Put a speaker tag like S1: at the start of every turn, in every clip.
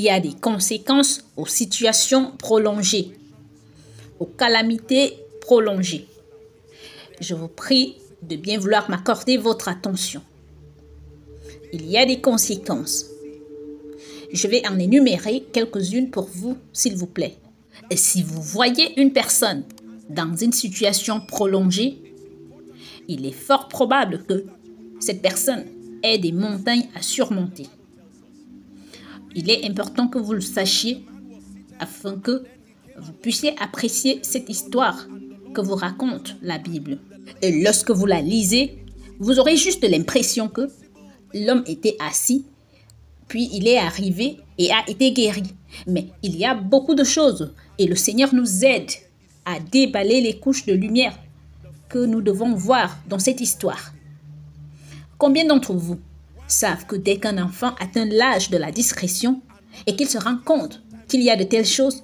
S1: y a des conséquences aux situations prolongées, aux calamités prolongées. Je vous prie de bien vouloir m'accorder votre attention. Il y a des conséquences. Je vais en énumérer quelques-unes pour vous, s'il vous plaît. Et si vous voyez une personne dans une situation prolongée, il est fort probable que cette personne ait des montagnes à surmonter. Il est important que vous le sachiez afin que vous puissiez apprécier cette histoire que vous raconte la Bible. Et lorsque vous la lisez, vous aurez juste l'impression que l'homme était assis, puis il est arrivé et a été guéri. Mais il y a beaucoup de choses et le Seigneur nous aide à déballer les couches de lumière que nous devons voir dans cette histoire. Combien d'entre vous savent que dès qu'un enfant atteint l'âge de la discrétion et qu'il se rend compte qu'il y a de telles choses,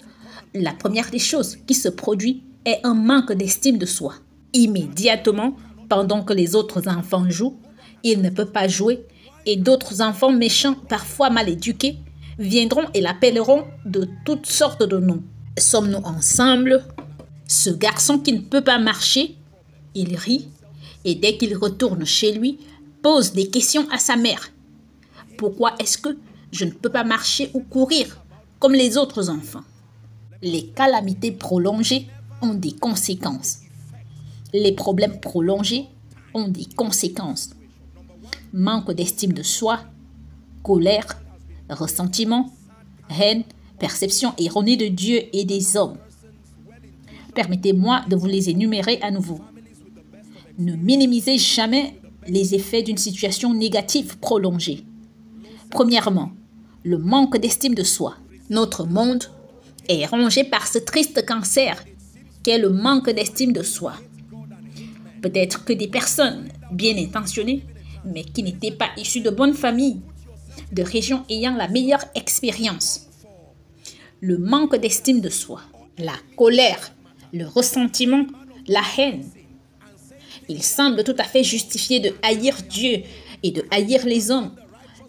S1: la première des choses qui se produit est un manque d'estime de soi. Immédiatement, pendant que les autres enfants jouent, il ne peut pas jouer et d'autres enfants méchants, parfois mal éduqués, viendront et l'appelleront de toutes sortes de noms. Sommes-nous ensemble? Ce garçon qui ne peut pas marcher, il rit et dès qu'il retourne chez lui, pose des questions à sa mère. Pourquoi est-ce que je ne peux pas marcher ou courir comme les autres enfants? Les calamités prolongées ont des conséquences. Les problèmes prolongés ont des conséquences. Manque d'estime de soi, colère, ressentiment, haine, perception erronée de Dieu et des hommes. Permettez-moi de vous les énumérer à nouveau. Ne minimisez jamais les effets d'une situation négative prolongée. Premièrement, le manque d'estime de soi. Notre monde est rongé par ce triste cancer qu'est le manque d'estime de soi. Peut-être que des personnes bien intentionnées, mais qui n'étaient pas issues de bonnes familles, de régions ayant la meilleure expérience. Le manque d'estime de soi, la colère, le ressentiment, la haine. Il semble tout à fait justifié de haïr Dieu et de haïr les hommes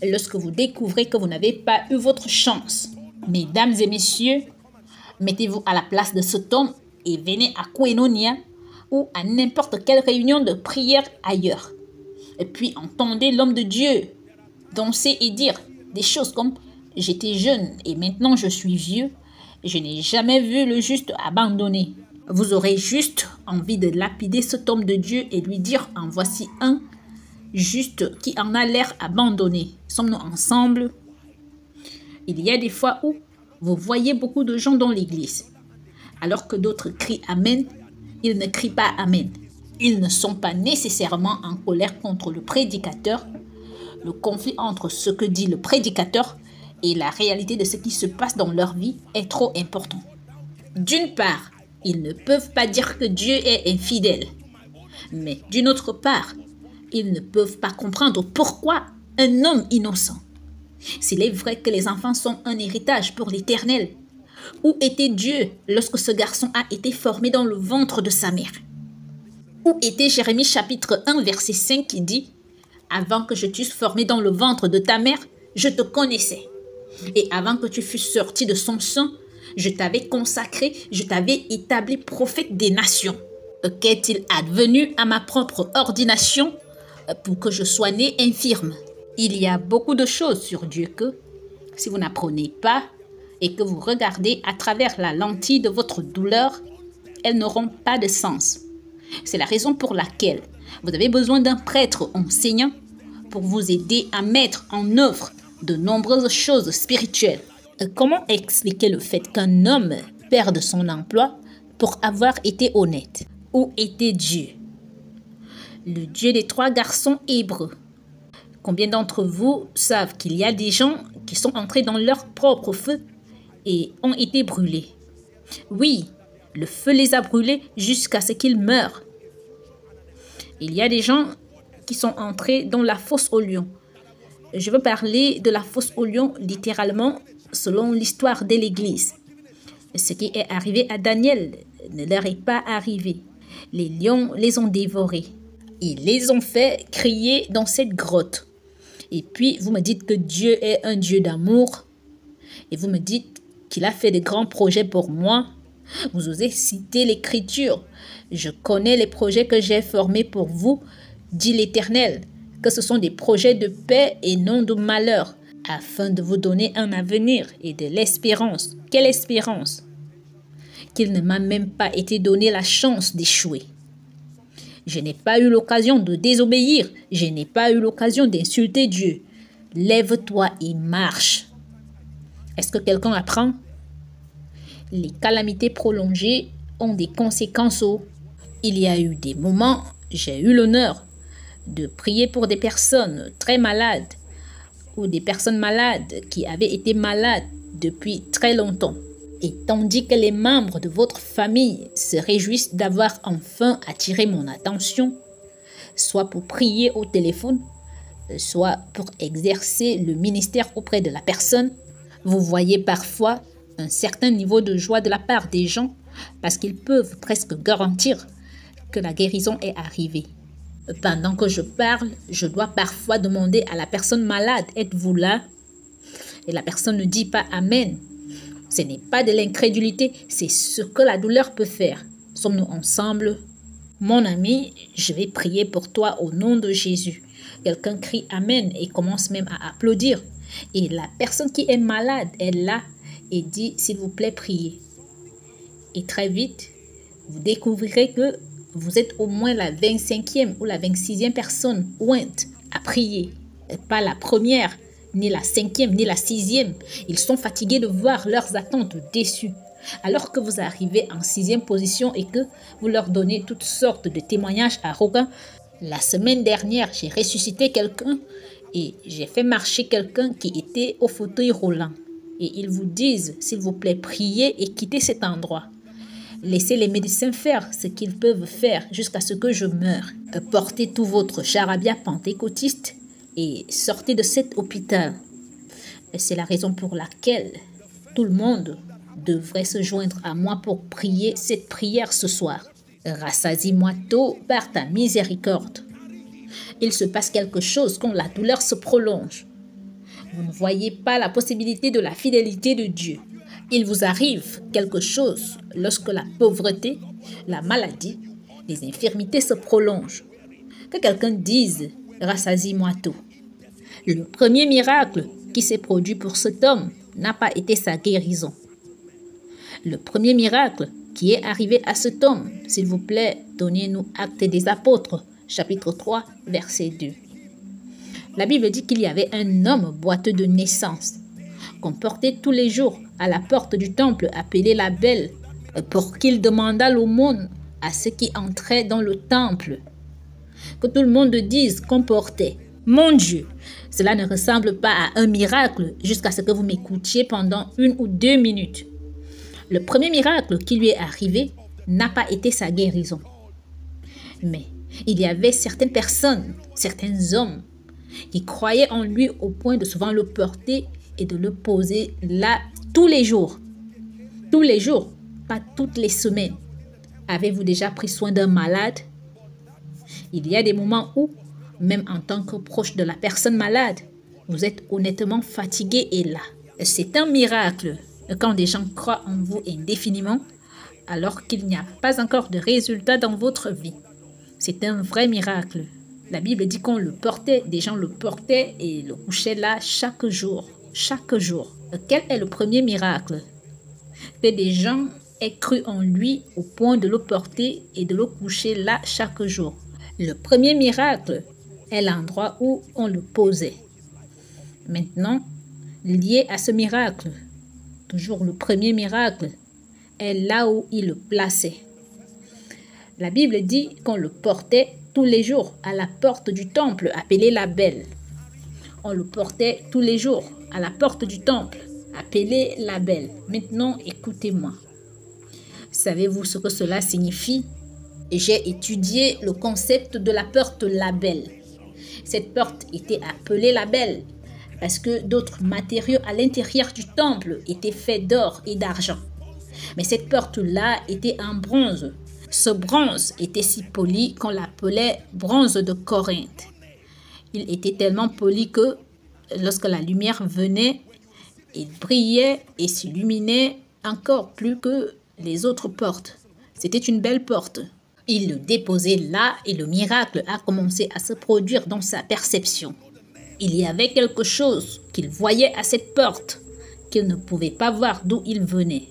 S1: lorsque vous découvrez que vous n'avez pas eu votre chance. Mesdames et messieurs, mettez-vous à la place de cet homme et venez à Koinonia ou à n'importe quelle réunion de prière ailleurs. Et puis entendez l'homme de Dieu danser et dire des choses comme « J'étais jeune et maintenant je suis vieux, je n'ai jamais vu le juste abandonné ». Vous aurez juste envie de lapider cet homme de Dieu et lui dire « En voici un juste qui en a l'air abandonné. Sommes-nous ensemble ?» Il y a des fois où vous voyez beaucoup de gens dans l'église. Alors que d'autres crient « Amen », ils ne crient pas « Amen ». Ils ne sont pas nécessairement en colère contre le prédicateur. Le conflit entre ce que dit le prédicateur et la réalité de ce qui se passe dans leur vie est trop important. D'une part, ils ne peuvent pas dire que Dieu est infidèle. Mais d'une autre part, ils ne peuvent pas comprendre pourquoi un homme innocent. S'il est vrai que les enfants sont un héritage pour l'Éternel, où était Dieu lorsque ce garçon a été formé dans le ventre de sa mère? Où était Jérémie chapitre 1 verset 5 qui dit « Avant que je t'eusse formé dans le ventre de ta mère, je te connaissais. Et avant que tu fusses sorti de son sein, je t'avais consacré, je t'avais établi prophète des nations. Qu'est-il advenu à ma propre ordination pour que je sois né infirme? » Il y a beaucoup de choses sur Dieu que, si vous n'apprenez pas et que vous regardez à travers la lentille de votre douleur, elles n'auront pas de sens. C'est la raison pour laquelle vous avez besoin d'un prêtre enseignant pour vous aider à mettre en œuvre de nombreuses choses spirituelles. Comment expliquer le fait qu'un homme perde son emploi pour avoir été honnête? Où était Dieu? Le Dieu des 3 garçons hébreux. Combien d'entre vous savent qu'il y a des gens qui sont entrés dans leur propre feu et ont été brûlés? Oui, le feu les a brûlés jusqu'à ce qu'ils meurent. Il y a des gens qui sont entrés dans la fosse aux lions. Je veux parler de la fosse aux lions littéralement selon l'histoire de l'Église. Ce qui est arrivé à Daniel ne leur est pas arrivé. Les lions les ont dévorés. Ils les ont fait crier dans cette grotte. Et puis, vous me dites que Dieu est un Dieu d'amour. et vous me dites qu'il a fait de grands projets pour moi. Vous osez citer l'Écriture. Je connais les projets que j'ai formés pour vous, dit l'Éternel, que ce sont des projets de paix et non de malheur, afin de vous donner un avenir et de l'espérance. Quelle espérance? Qu'il ne m'a même pas été donné la chance d'échouer. Je n'ai pas eu l'occasion de désobéir. Je n'ai pas eu l'occasion d'insulter Dieu. Lève-toi et marche. Est-ce que quelqu'un apprend? Les calamités prolongées ont des conséquences. Il y a eu des moments, j'ai eu l'honneur de prier pour des personnes très malades ou des personnes malades qui avaient été malades depuis très longtemps. Et tandis que les membres de votre famille se réjouissent d'avoir enfin attiré mon attention, soit pour prier au téléphone, soit pour exercer le ministère auprès de la personne, vous voyez parfois un certain niveau de joie de la part des gens parce qu'ils peuvent presque garantir que la guérison est arrivée. Pendant que je parle, je dois parfois demander à la personne malade, êtes-vous là? Et la personne ne dit pas Amen. Ce n'est pas de l'incrédulité, c'est ce que la douleur peut faire. Sommes-nous ensemble? Mon ami, je vais prier pour toi au nom de Jésus. Quelqu'un crie Amen et commence même à applaudir. Et la personne qui est malade est là et dit s'il vous plaît, priez. Et très vite, vous découvrirez que vous êtes au moins la 25e ou la 26e personne ointe à prier. Pas la première, ni la 5e, ni la 6e. Ils sont fatigués de voir leurs attentes déçues. Alors que vous arrivez en 6e position et que vous leur donnez toutes sortes de témoignages arrogants. La semaine dernière, j'ai ressuscité quelqu'un et j'ai fait marcher quelqu'un qui était au fauteuil roulant. Et ils vous disent, s'il vous plaît, priez et quittez cet endroit. Laissez les médecins faire ce qu'ils peuvent faire jusqu'à ce que je meure. Portez tout votre charabia pentecôtiste et sortez de cet hôpital. C'est la raison pour laquelle tout le monde devrait se joindre à moi pour prier cette prière ce soir. Rassasie-moi tôt par ta miséricorde. Il se passe quelque chose quand la douleur se prolonge. Vous ne voyez pas la possibilité de la fidélité de Dieu. Il vous arrive quelque chose lorsque la pauvreté, la maladie, les infirmités se prolongent. Que quelqu'un dise « rassasie-moi tôt ». Le premier miracle qui s'est produit pour cet homme n'a pas été sa guérison. Le premier miracle qui est arrivé à cet homme, s'il vous plaît, donnez-nous Actes des Apôtres, chapitre 3, verset 2. La Bible dit qu'il y avait un homme boiteux de naissance, qu'on portait tous les jours à la porte du temple appelé la Belle, pour qu'il demandât l'aumône à ceux qui entraient dans le temple. Que tout le monde dise qu'on portait. Mon Dieu, cela ne ressemble pas à un miracle jusqu'à ce que vous m'écoutiez pendant 1 ou 2 minutes. Le premier miracle qui lui est arrivé n'a pas été sa guérison. Mais il y avait certaines personnes, certains hommes qui croyaient en lui au point de souvent le porter et de le poser là tous les jours. Tous les jours, pas toutes les semaines. Avez-vous déjà pris soin d'un malade? Il y a des moments où, même en tant que proche de la personne malade, vous êtes honnêtement fatigué et là. C'est un miracle quand des gens croient en vous indéfiniment alors qu'il n'y a pas encore de résultat dans votre vie. C'est un vrai miracle. La Bible dit qu'on le portait, des gens le portaient et le couchaient là chaque jour. Chaque jour. Quel est le premier miracle? Que des gens aient cru en lui au point de le porter et de le coucher là chaque jour. Le premier miracle est l'endroit où on le posait. Maintenant, lié à ce miracle, toujours le premier miracle, est là où il le plaçait. La Bible dit qu'on le portait tous les jours à la porte du temple appelée la Belle. On le portait tous les jours à la porte du temple appelée la Belle. Maintenant, écoutez-moi. Savez-vous ce que cela signifie? J'ai étudié le concept de la porte la Belle. Cette porte était appelée la Belle parce que d'autres matériaux à l'intérieur du temple étaient faits d'or et d'argent. Mais cette porte-là était en bronze. Ce bronze était si poli qu'on l'appelait bronze de Corinthe. Il était tellement poli que lorsque la lumière venait, Il brillait et s'illuminait encore plus que les autres portes. C'était une belle porte. Il le déposait là et le miracle a commencé à se produire dans sa perception. Il y avait quelque chose qu'il voyait à cette porte qu'il ne pouvait pas voir d'où il venait.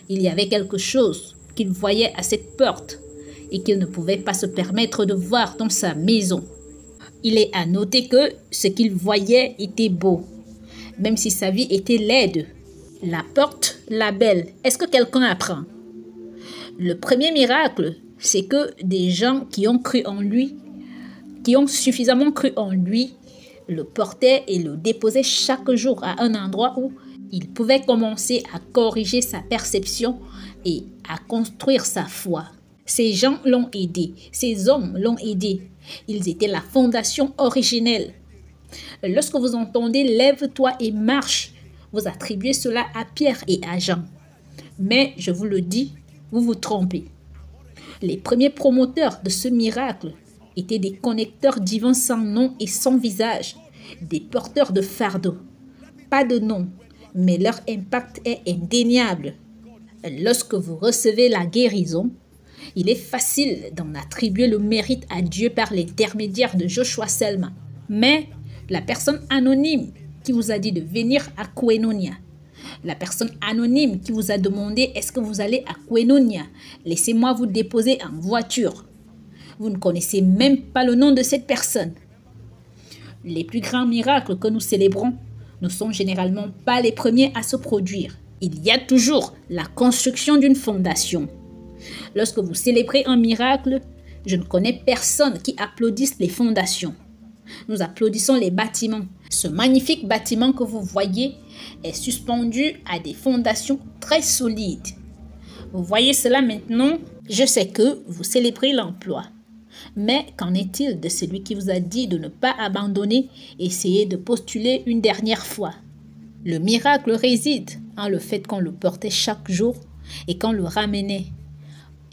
S1: Il y avait quelque chose qu'il voyait à cette porte et qu'il ne pouvait pas se permettre de voir dans sa maison. Il est à noter que ce qu'il voyait était beau, même si sa vie était laide. La porte, la belle, est-ce que quelqu'un apprend? Le premier miracle, c'est que des gens qui ont cru en lui, qui ont suffisamment cru en lui, le portaient et le déposaient chaque jour à un endroit où il pouvait commencer à corriger sa perception et à construire sa foi. Ces gens l'ont aidé, ces hommes l'ont aidé. Ils étaient la fondation originelle. Lorsque vous entendez « lève-toi et marche », vous attribuez cela à Pierre et à Jean. Mais je vous le dis, vous vous trompez. Les premiers promoteurs de ce miracle étaient des connecteurs divins sans nom et sans visage, des porteurs de fardeaux. Pas de nom, mais leur impact est indéniable. Lorsque vous recevez la guérison, il est facile d'en attribuer le mérite à Dieu par l'intermédiaire de Joshua Selman. Mais la personne anonyme qui vous a dit de venir à Koinonia, la personne anonyme qui vous a demandé est-ce que vous allez à Koinonia, laissez-moi vous déposer en voiture. Vous ne connaissez même pas le nom de cette personne. Les plus grands miracles que nous célébrons ne sont généralement pas les premiers à se produire. Il y a toujours la construction d'une fondation. Lorsque vous célébrez un miracle, je ne connais personne qui applaudisse les fondations. Nous applaudissons les bâtiments. Ce magnifique bâtiment que vous voyez est suspendu à des fondations très solides. Vous voyez cela maintenant? Je sais que vous célébrez l'emploi. Mais qu'en est-il de celui qui vous a dit de ne pas abandonner et essayer de postuler une dernière fois? Le miracle réside en le fait qu'on le portait chaque jour et qu'on le ramenait.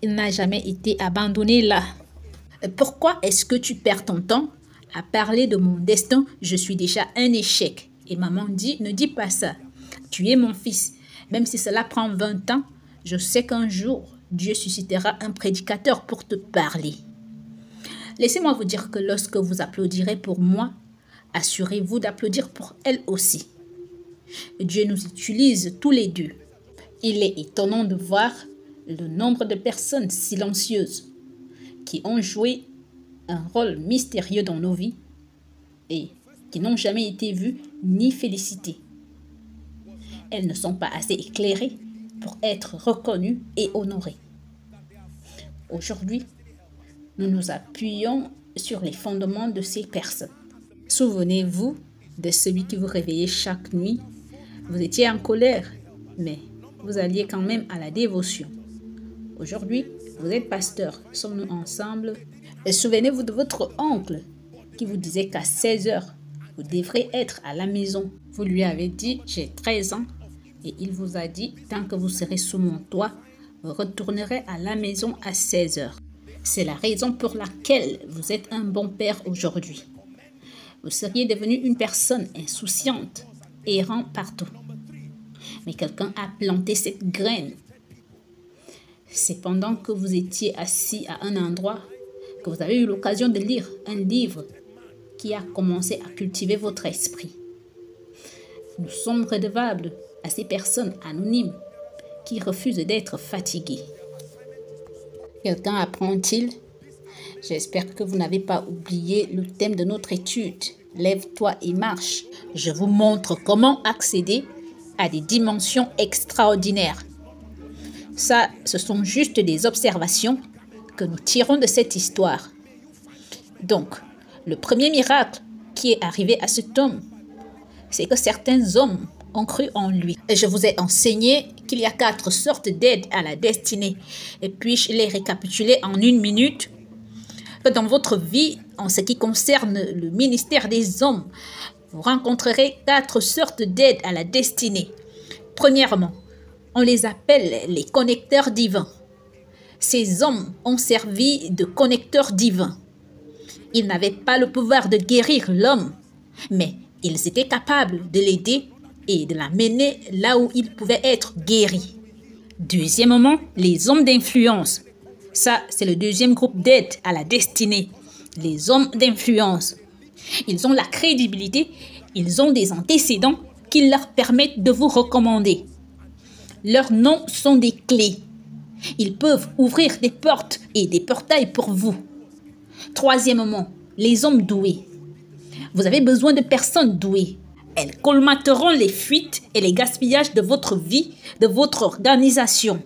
S1: Il n'a jamais été abandonné là. Pourquoi est-ce que tu perds ton temps à parler de mon destin? Je suis déjà un échec. Et maman dit, ne dis pas ça. Tu es mon fils. Même si cela prend 20 ans, je sais qu'un jour, Dieu suscitera un prédicateur pour te parler. Laissez-moi vous dire que lorsque vous applaudirez pour moi, assurez-vous d'applaudir pour elle aussi. Dieu nous utilise tous les deux. Il est étonnant de voir le nombre de personnes silencieuses qui ont joué un rôle mystérieux dans nos vies et qui n'ont jamais été vues ni félicitées. Elles ne sont pas assez éclairées pour être reconnues et honorées. Aujourd'hui, nous nous appuyons sur les fondements de ces personnes. Souvenez-vous de celui qui vous réveillait chaque nuit. Vous étiez en colère, mais vous alliez quand même à la dévotion. Aujourd'hui, vous êtes pasteur. Sommes-nous ensemble? Et souvenez-vous de votre oncle qui vous disait qu'à 16 heures, vous devrez être à la maison. Vous lui avez dit, j'ai 13 ans. Et il vous a dit, tant que vous serez sous mon toit, vous retournerez à la maison à 16 heures. C'est la raison pour laquelle vous êtes un bon père aujourd'hui. Vous seriez devenu une personne insouciante, errant partout. Mais quelqu'un a planté cette graine. C'est pendant que vous étiez assis à un endroit que vous avez eu l'occasion de lire un livre qui a commencé à cultiver votre esprit. Nous sommes redevables à ces personnes anonymes qui refusent d'être fatiguées. Quelqu'un apprend-il? J'espère que vous n'avez pas oublié le thème de notre étude. Lève-toi et marche. Je vous montre comment accéder à des dimensions extraordinaires. Ça, ce sont juste des observations que nous tirons de cette histoire. Donc, le premier miracle qui est arrivé à cet homme, c'est que certains hommes ont cru en lui. Et je vous ai enseigné qu'il y a 4 sortes d'aides à la destinée. Et puis, je les récapituler en 1 minute. Dans votre vie, en ce qui concerne le ministère des hommes, vous rencontrerez 4 sortes d'aides à la destinée. Premièrement, on les appelle les connecteurs divins. Ces hommes ont servi de connecteurs divins. Ils n'avaient pas le pouvoir de guérir l'homme, mais ils étaient capables de l'aider et de l'amener là où il pouvait être guéri. Deuxièmement, les hommes d'influence. Ça, c'est le deuxième groupe d'aide à la destinée. Les hommes d'influence. Ils ont la crédibilité, ils ont des antécédents qui leur permettent de vous recommander. Leurs noms sont des clés. Ils peuvent ouvrir des portes et des portails pour vous. Troisièmement, les hommes doués. Vous avez besoin de personnes douées. Elles colmateront les fuites et les gaspillages de votre vie, de votre organisation.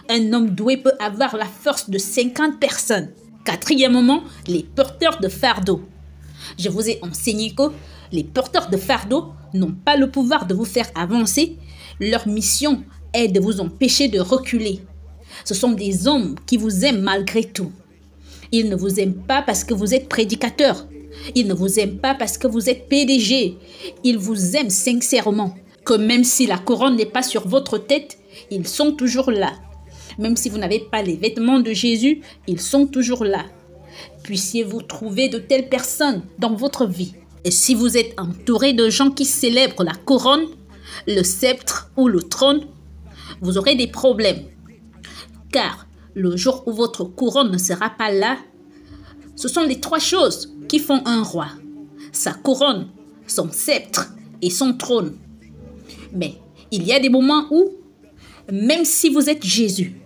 S1: Un homme doué peut avoir la force de 50 personnes. Quatrièmement, les porteurs de fardeau. Je vous ai enseigné que les porteurs de fardeau n'ont pas le pouvoir de vous faire avancer. Leur mission est de vous empêcher de reculer. Ce sont des hommes qui vous aiment malgré tout. Ils ne vous aiment pas parce que vous êtes prédicateur. Ils ne vous aiment pas parce que vous êtes PDG. Ils vous aiment sincèrement. Que même si la couronne n'est pas sur votre tête, ils sont toujours là. Même si vous n'avez pas les vêtements de Jésus, ils sont toujours là. Puissiez-vous trouver de telles personnes dans votre vie. Et si vous êtes entouré de gens qui célèbrent la couronne, le sceptre ou le trône, vous aurez des problèmes. Car le jour où votre couronne ne sera pas là, ce sont les trois choses qui font un roi. Sa couronne, son sceptre et son trône. Mais il y a des moments où, même si vous êtes Jésus,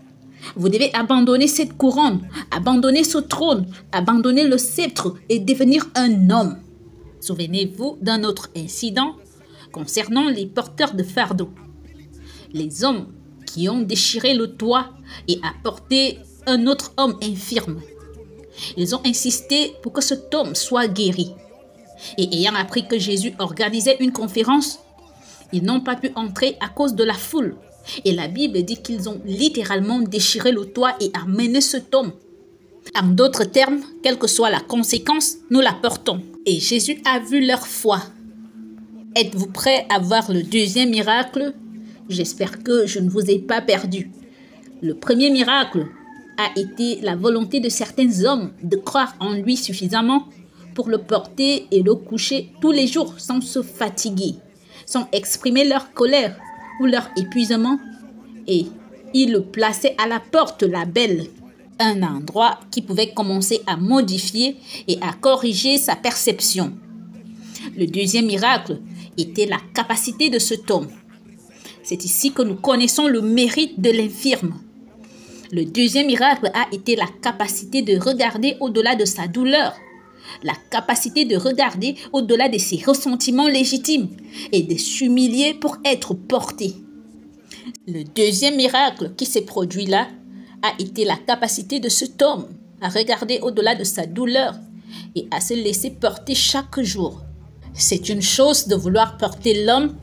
S1: vous devez abandonner cette couronne, abandonner ce trône, abandonner le sceptre et devenir un homme. Souvenez-vous d'un autre incident concernant les porteurs de fardeau. Les hommes qui ont déchiré le toit et apporté un autre homme infirme. Ils ont insisté pour que cet homme soit guéri. Et ayant appris que Jésus organisait une conférence, ils n'ont pas pu entrer à cause de la foule. Et la Bible dit qu'ils ont littéralement déchiré le toit et amené cet homme. En d'autres termes, quelle que soit la conséquence, nous la portons. Et Jésus a vu leur foi. Êtes-vous prêts à voir le deuxième miracle? J'espère que je ne vous ai pas perdu. Le premier miracle a été la volonté de certains hommes de croire en lui suffisamment pour le porter et le coucher tous les jours sans se fatiguer, sans exprimer leur colère ou leur épuisement, et ils le plaçaient à la porte la belle, un endroit qui pouvait commencer à modifier et à corriger sa perception. Le deuxième miracle était la capacité de cet homme. C'est ici que nous connaissons le mérite de l'infirme. Le deuxième miracle a été la capacité de regarder au-delà de sa douleur, la capacité de regarder au-delà de ses ressentiments légitimes et de s'humilier pour être porté. Le deuxième miracle qui s'est produit là a été la capacité de cet homme à regarder au-delà de sa douleur et à se laisser porter chaque jour. C'est une chose de vouloir porter l'homme,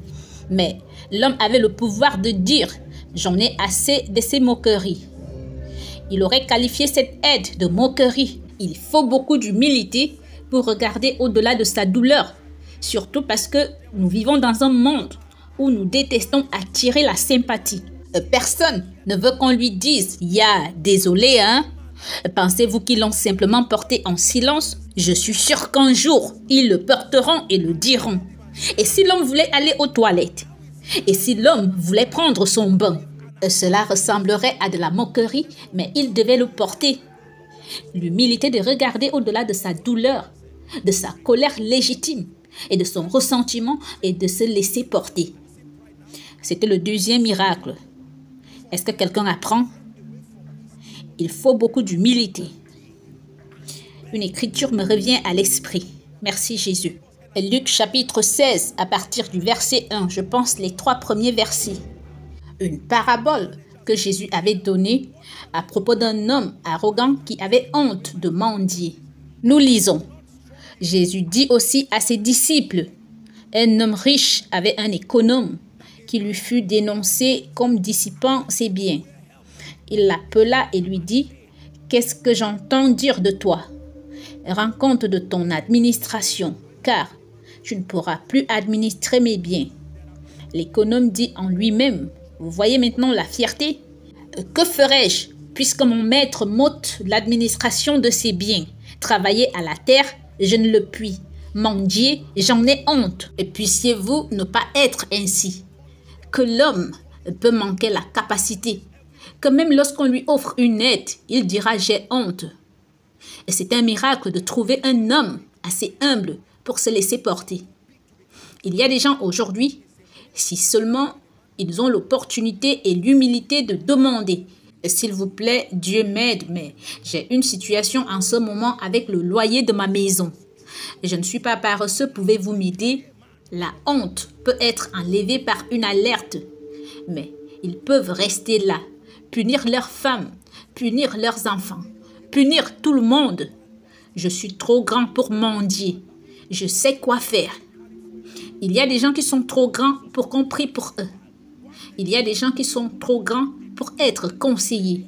S1: mais l'homme avait le pouvoir de dire « j'en ai assez de ces moqueries ». Il aurait qualifié cette aide de moquerie. Il faut beaucoup d'humilité pour regarder au-delà de sa douleur, surtout parce que nous vivons dans un monde où nous détestons attirer la sympathie. Personne ne veut qu'on lui dise « Ya, désolé, hein ?» Pensez-vous qu'ils l'ont simplement porté en silence? Je suis sûr qu'un jour, ils le porteront et le diront. Et si l'homme voulait aller aux toilettes? Et si l'homme voulait prendre son bain? Cela ressemblerait à de la moquerie, mais il devait le porter. L'humilité de regarder au-delà de sa douleur, de sa colère légitime et de son ressentiment et de se laisser porter. C'était le deuxième miracle. Est-ce que quelqu'un apprend? Il faut beaucoup d'humilité. Une écriture me revient à l'esprit. Merci Jésus. Luc chapitre 16, à partir du verset 1, je pense les 3 premiers versets. Une parabole que Jésus avait donnée à propos d'un homme arrogant qui avait honte de mendier. Nous lisons. Jésus dit aussi à ses disciples, un homme riche avait un économe qui lui fut dénoncé comme dissipant ses biens. Il l'appela et lui dit, « Qu'est-ce que j'entends dire de toi? Rends compte de ton administration, car tu ne pourras plus administrer mes biens. » L'économe dit en lui-même, « Vous voyez maintenant la fierté? Que ferais-je puisque mon maître m'ôte l'administration de ses biens? Travailler à la terre, je ne le puis. mendier, j'en ai honte. Et puissiez-vous ne pas être ainsi. Que l'homme peut manquer la capacité, que même lorsqu'on lui offre une aide, il dira j'ai honte. Et c'est un miracle de trouver un homme assez humble pour se laisser porter. Il y a des gens aujourd'hui, si seulement ils ont l'opportunité et l'humilité de demander, s'il vous plaît, Dieu m'aide, mais j'ai une situation en ce moment avec le loyer de ma maison. Je ne suis pas paresseux, pouvez-vous m'aider? La honte peut être enlevée par une alerte, mais ils peuvent rester là, punir leurs femmes, punir leurs enfants, punir tout le monde. Je suis trop grand pour mendier. Je sais quoi faire. Il y a des gens qui sont trop grands pour qu'on prie pour eux. Il y a des gens qui sont trop grands pour être conseillés.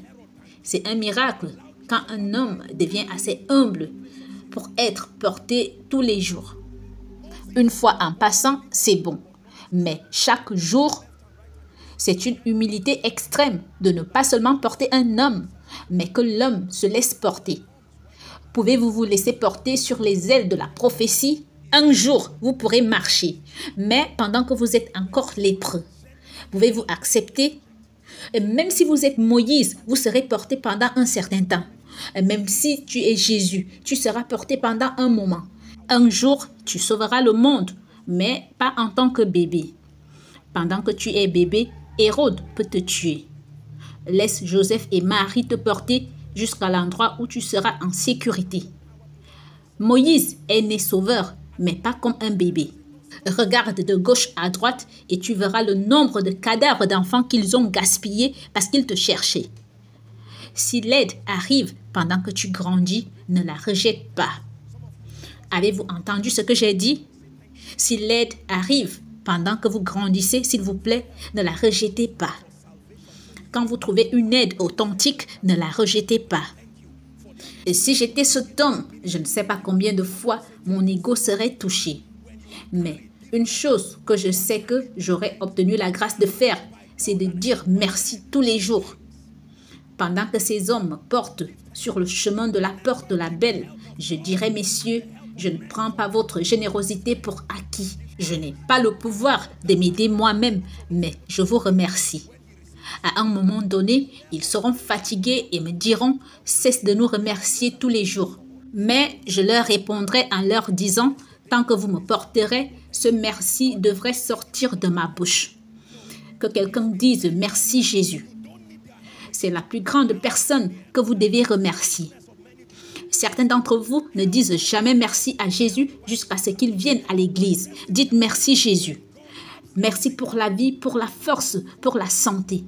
S1: C'est un miracle quand un homme devient assez humble pour être porté tous les jours. Une fois en passant, c'est bon. Mais chaque jour, c'est une humilité extrême de ne pas seulement porter un homme, mais que l'homme se laisse porter. Pouvez-vous vous laisser porter sur les ailes de la prophétie? Un jour, vous pourrez marcher, mais pendant que vous êtes encore lépreux, pouvez-vous accepter? Et même si vous êtes Moïse, vous serez porté pendant un certain temps. Et même si tu es Jésus, tu seras porté pendant un moment. Un jour, tu sauveras le monde, mais pas en tant que bébé. Pendant que tu es bébé, Hérode peut te tuer. Laisse Joseph et Marie te porter jusqu'à l'endroit où tu seras en sécurité. Moïse est né sauveur, mais pas comme un bébé. Regarde de gauche à droite et tu verras le nombre de cadavres d'enfants qu'ils ont gaspillés parce qu'ils te cherchaient. Si l'aide arrive pendant que tu grandis, ne la rejette pas. Avez-vous entendu ce que j'ai dit? Si l'aide arrive pendant que vous grandissez, s'il vous plaît, ne la rejetez pas. Quand vous trouvez une aide authentique, ne la rejetez pas. Et si j'étais cet homme, je ne sais pas combien de fois mon ego serait touché. Mais une chose que je sais que j'aurais obtenu la grâce de faire, c'est de dire merci tous les jours. Pendant que ces hommes me portent sur le chemin de la porte de la belle, je dirais, messieurs, je ne prends pas votre générosité pour acquis. Je n'ai pas le pouvoir de m'aider moi-même, mais je vous remercie. À un moment donné, ils seront fatigués et me diront « Cesse de nous remercier tous les jours ». Mais je leur répondrai en leur disant « Tant que vous me porterez, ce merci devrait sortir de ma bouche ». Que quelqu'un dise « Merci Jésus ». C'est la plus grande personne que vous devez remercier. Certains d'entre vous ne disent jamais merci à Jésus jusqu'à ce qu'il vienne à l'église. Dites merci Jésus. Merci pour la vie, pour la force, pour la santé.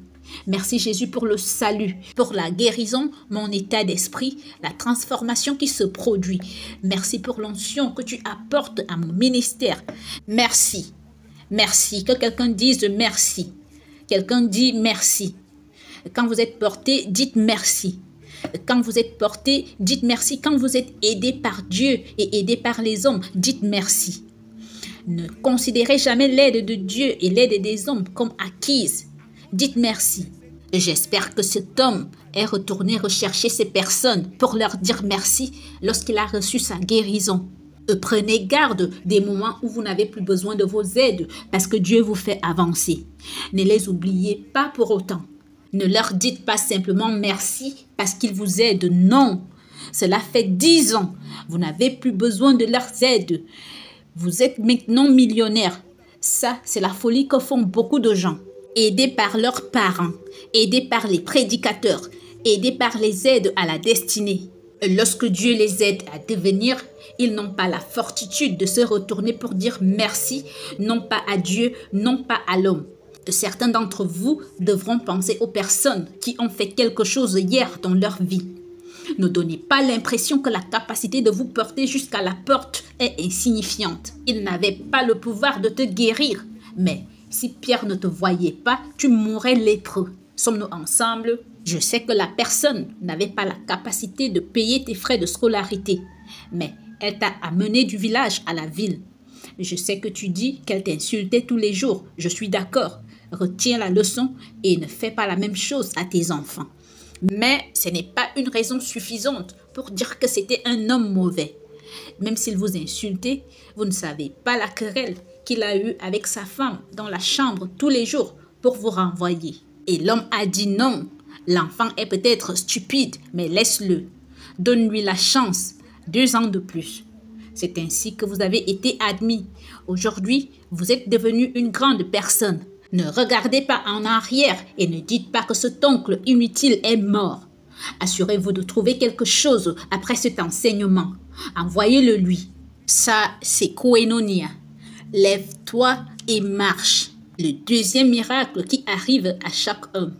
S1: Merci Jésus pour le salut, pour la guérison, mon état d'esprit, la transformation qui se produit. Merci pour l'onction que tu apportes à mon ministère. Merci. Merci. Que quelqu'un dise merci. Quelqu'un dit merci. Quand vous êtes porté, dites merci. Quand vous êtes porté, dites merci. Quand vous êtes aidé par Dieu et aidé par les hommes, dites merci. Ne considérez jamais l'aide de Dieu et l'aide des hommes comme acquise. Dites merci. J'espère que cet homme est retourné rechercher ces personnes pour leur dire merci lorsqu'il a reçu sa guérison. Prenez garde des moments où vous n'avez plus besoin de vos aides parce que Dieu vous fait avancer. Ne les oubliez pas pour autant. Ne leur dites pas simplement merci parce qu'ils vous aident. Non, cela fait 10 ans. Vous n'avez plus besoin de leurs aides. Vous êtes maintenant millionnaire. Ça, c'est la folie que font beaucoup de gens. Aidés par leurs parents, aidés par les prédicateurs, aidés par les aides à la destinée. Lorsque Dieu les aide à devenir, ils n'ont pas la fortitude de se retourner pour dire merci, non pas à Dieu, non pas à l'homme. Certains d'entre vous devront penser aux personnes qui ont fait quelque chose hier dans leur vie. Ne donnez pas l'impression que la capacité de vous porter jusqu'à la porte est insignifiante. Ils n'avaient pas le pouvoir de te guérir. Mais si Pierre ne te voyait pas, tu mourrais lépreux. Sommes-nous ensemble? Je sais que la personne n'avait pas la capacité de payer tes frais de scolarité. Mais elle t'a amené du village à la ville. Je sais que tu dis qu'elle t'insultait tous les jours. Je suis d'accord. Retiens la leçon et ne fais pas la même chose à tes enfants. Mais ce n'est pas une raison suffisante pour dire que c'était un homme mauvais. Même s'il vous insultait, vous ne savez pas la querelle qu'il a eue avec sa femme dans la chambre tous les jours pour vous renvoyer. Et l'homme a dit non. L'enfant est peut-être stupide, mais laisse-le. Donne-lui la chance. 2 ans de plus. C'est ainsi que vous avez été admis. Aujourd'hui, vous êtes devenu une grande personne. Ne regardez pas en arrière et ne dites pas que cet oncle inutile est mort. Assurez-vous de trouver quelque chose après cet enseignement. Envoyez-le lui. Ça, c'est koinonia. Lève-toi et marche. Le deuxième miracle qui arrive à chaque homme.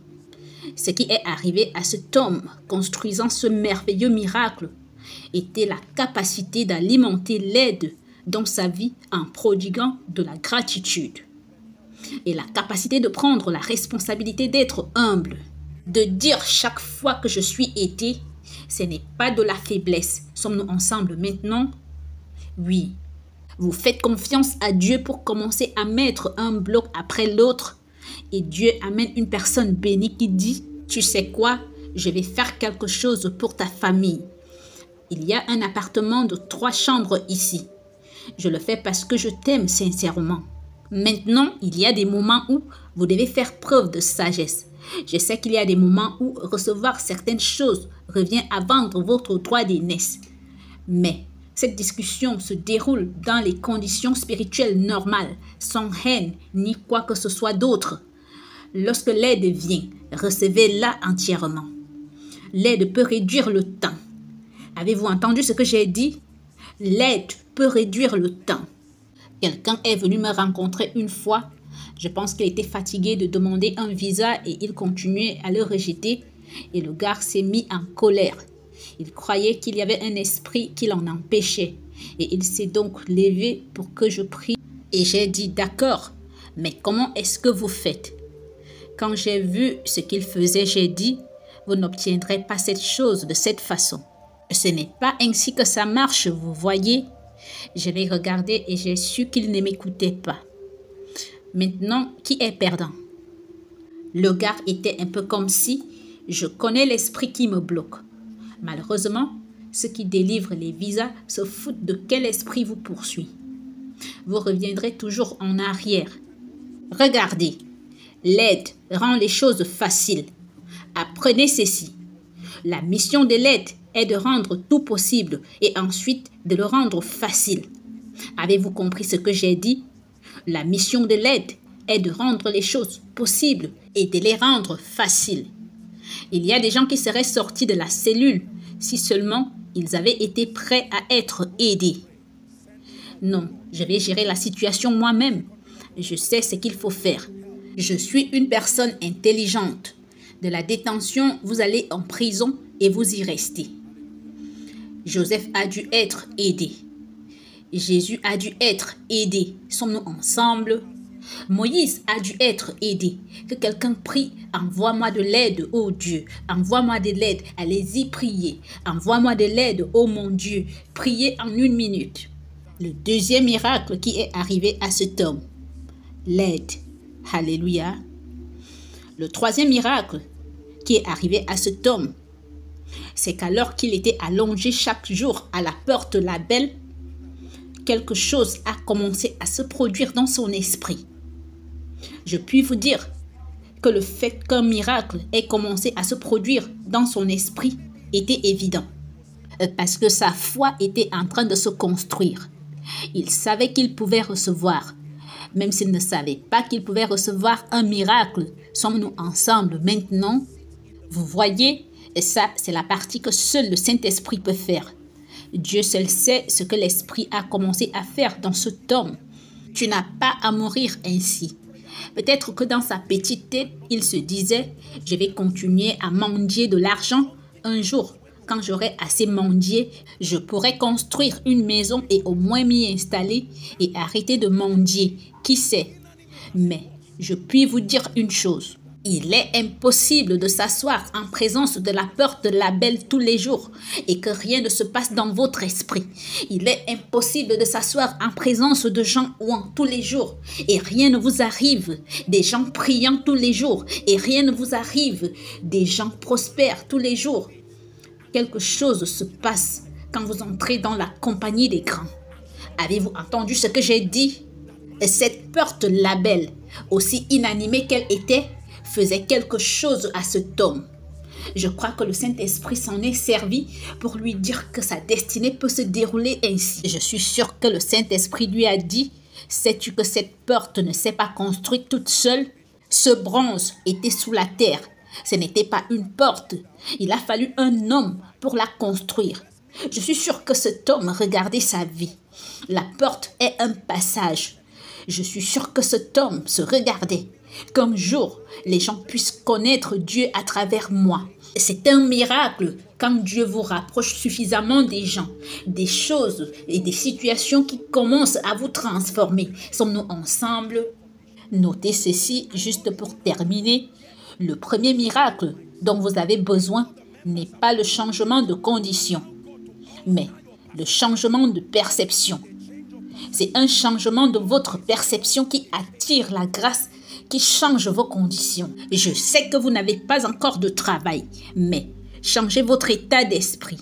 S1: Ce qui est arrivé à cet homme construisant ce merveilleux miracle était la capacité d'alimenter l'aide dans sa vie en prodiguant de la gratitude. Et la capacité de prendre la responsabilité d'être humble. De dire chaque fois que je suis aidé, ce n'est pas de la faiblesse. Sommes-nous ensemble maintenant? Oui. Vous faites confiance à Dieu pour commencer à mettre un bloc après l'autre. Et Dieu amène une personne bénie qui dit, tu sais quoi, je vais faire quelque chose pour ta famille. Il y a un appartement de 3 chambres ici. Je le fais parce que je t'aime sincèrement. Maintenant, il y a des moments où vous devez faire preuve de sagesse. Je sais qu'il y a des moments où recevoir certaines choses revient à vendre votre droit d'aînesse. Mais cette discussion se déroule dans les conditions spirituelles normales, sans haine ni quoi que ce soit d'autre. Lorsque l'aide vient, recevez-la entièrement. L'aide peut réduire le temps. Avez-vous entendu ce que j'ai dit? L'aide peut réduire le temps. Quelqu'un est venu me rencontrer une fois. Je pense qu'il était fatigué de demander un visa et il continuait à le rejeter. Et le gars s'est mis en colère. Il croyait qu'il y avait un esprit qui l'en empêchait. Et il s'est donc levé pour que je prie. Et j'ai dit d'accord, mais comment est-ce que vous faites? Quand j'ai vu ce qu'il faisait, j'ai dit, vous n'obtiendrez pas cette chose de cette façon. Ce n'est pas ainsi que ça marche, vous voyez. Je l'ai regardé et j'ai su qu'il ne m'écoutait pas. Maintenant, qui est perdant? Le gars était un peu comme si je connais l'esprit qui me bloque. Malheureusement, ceux qui délivrent les visas se foutent de quel esprit vous poursuit. Vous reviendrez toujours en arrière. Regardez, l'aide rend les choses faciles. Apprenez ceci. La mission de l'aide est de rendre tout possible et ensuite de le rendre facile. Avez-vous compris ce que j'ai dit? La mission de l'aide est de rendre les choses possibles et de les rendre faciles. Il y a des gens qui seraient sortis de la cellule si seulement ils avaient été prêts à être aidés. Non, je vais gérer la situation moi-même. Je sais ce qu'il faut faire. Je suis une personne intelligente. De la détention, vous allez en prison et vous y restez. Joseph a dû être aidé. Jésus a dû être aidé. Sommes-nous ensemble? Moïse a dû être aidé. Que quelqu'un prie, envoie-moi de l'aide, ô Dieu. Envoie-moi de l'aide, allez-y prier. Envoie-moi de l'aide, ô mon Dieu. Priez en 1 minute. Le deuxième miracle qui est arrivé à cet homme. L'aide. Alléluia. Le troisième miracle qui est arrivé à cet homme, c'est qu'alors qu'il était allongé chaque jour à la porte de la belle, quelque chose a commencé à se produire dans son esprit. Je puis vous dire que le fait qu'un miracle ait commencé à se produire dans son esprit était évident, parce que sa foi était en train de se construire. Il savait qu'il pouvait recevoir, même s'il ne savait pas qu'il pouvait recevoir un miracle. Sommes-nous ensemble maintenant? Vous voyez, et ça, c'est la partie que seul le Saint-Esprit peut faire. Dieu seul sait ce que l'Esprit a commencé à faire dans cet homme. Tu n'as pas à mourir ainsi. Peut-être que dans sa petite tête, il se disait, je vais continuer à mendier de l'argent. Un jour, quand j'aurai assez mendié, je pourrai construire une maison et au moins m'y installer et arrêter de mendier. Qui sait? Mais je puis vous dire une chose. Il est impossible de s'asseoir en présence de la porte de la belle tous les jours et que rien ne se passe dans votre esprit. Il est impossible de s'asseoir en présence de gens ouant tous les jours et rien ne vous arrive. Des gens priant tous les jours et rien ne vous arrive. Des gens prospères tous les jours. Quelque chose se passe quand vous entrez dans la compagnie des grands. Avez-vous entendu ce que j'ai dit? Cette porte label, aussi inanimée qu'elle était, faisait quelque chose à cet homme. Je crois que le Saint-Esprit s'en est servi pour lui dire que sa destinée peut se dérouler ainsi. Je suis sûre que le Saint-Esprit lui a dit, sais-tu que cette porte ne s'est pas construite toute seule? Ce bronze était sous la terre. Ce n'était pas une porte. Il a fallu un homme pour la construire. Je suis sûre que cet homme regardait sa vie. La porte est un passage. Je suis sûre que cet homme se regardait. Qu'un jour, les gens puissent connaître Dieu à travers moi. C'est un miracle quand Dieu vous rapproche suffisamment des gens, des choses et des situations qui commencent à vous transformer. Sommes-nous ensemble? Notez ceci juste pour terminer. Le premier miracle dont vous avez besoin n'est pas le changement de condition, mais le changement de perception. C'est un changement de votre perception qui attire la grâce, qui change vos conditions. Je sais que vous n'avez pas encore de travail, mais changez votre état d'esprit.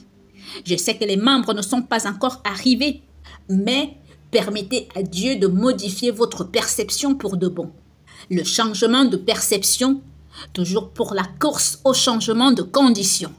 S1: Je sais que les membres ne sont pas encore arrivés, mais permettez à Dieu de modifier votre perception pour de bon. Le changement de perception, toujours pour la course au changement de conditions.